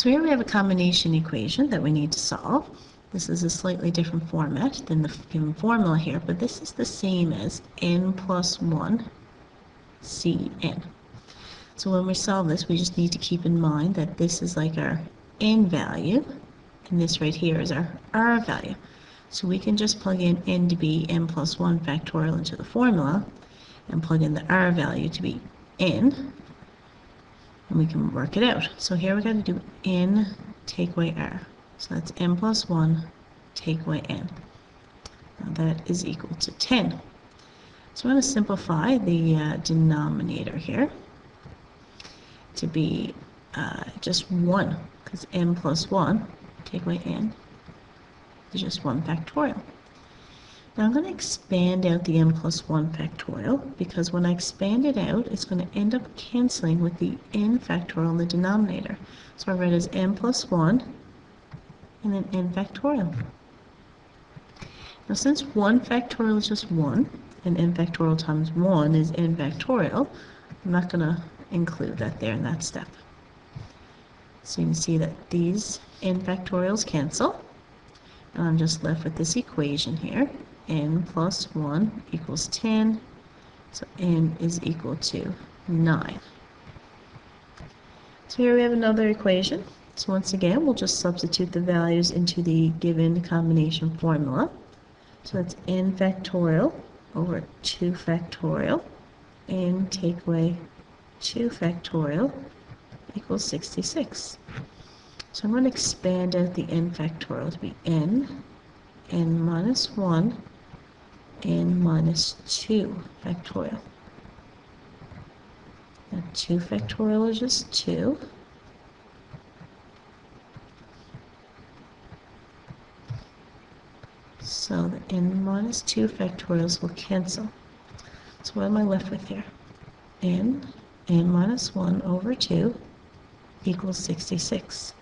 So here we have a combination equation that we need to solve. This is a slightly different format than the given formula here, but this is the same as n plus 1 Cn. So when we solve this, we just need to keep in mind that this is like our n value, and this right here is our r value. So we can just plug in n to be n plus 1 factorial into the formula, and plug in the r value to be n, and we can work it out. So here we're going to do n take away r. So that's n plus 1 take away n. Now that is equal to 10. So I'm going to simplify the denominator here to be just 1, because n plus 1 take away n is just 1 factorial. Now I'm going to expand out the n plus 1 factorial, because when I expand it out, it's going to end up canceling with the n factorial in the denominator. So I write it as n plus 1 and then n factorial. Now since 1 factorial is just 1, and n factorial times 1 is n factorial, I'm not going to include that there in that step. So you can see that these n factorials cancel, and I'm just left with this equation here. N plus 1 equals 10, so n is equal to 9. So here we have another equation. So once again, we'll just substitute the values into the given combination formula. So that's n factorial over 2 factorial, n take away 2 factorial equals 66. So I'm going to expand out the n factorial to be n minus 1, n minus 2 factorial. Now 2 factorial is just 2. So the n minus 2 factorials will cancel. So what am I left with here? n minus 1 over 2 equals 66.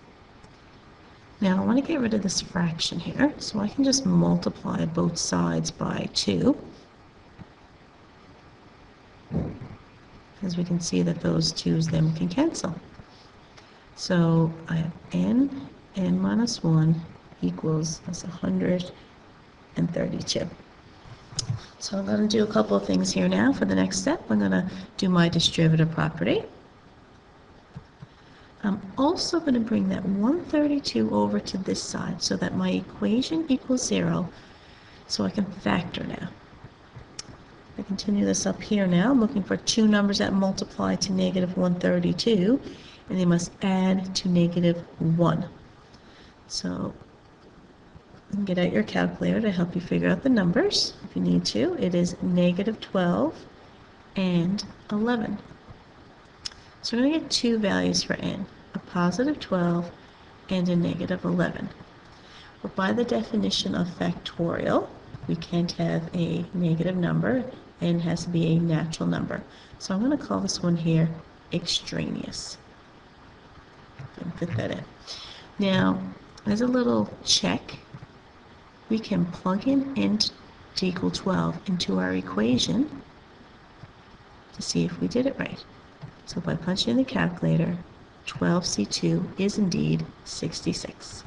Now I want to get rid of this fraction here, so I can just multiply both sides by 2. As we can see that those 2's then can cancel. So I have n minus 1 equals, that's 132. So I'm going to do a couple of things here now. For the next step, I'm going to do my distributive property. I'm also going to bring that 132 over to this side so that my equation equals 0, so I can factor now. I continue this up here now. I'm looking for two numbers that multiply to negative 132, and they must add to negative 1. So you can get out your calculator to help you figure out the numbers if you need to. It is negative 12 and 11. So we're going to get two values for n, a positive 12 and a negative 11. But by the definition of factorial, we can't have a negative number. N has to be a natural number. So I'm going to call this one here extraneous. And put that in. Now, as a little check, we can plug in n to equal 12 into our equation to see if we did it right. So by punching in the calculator, 12C2 is indeed 66.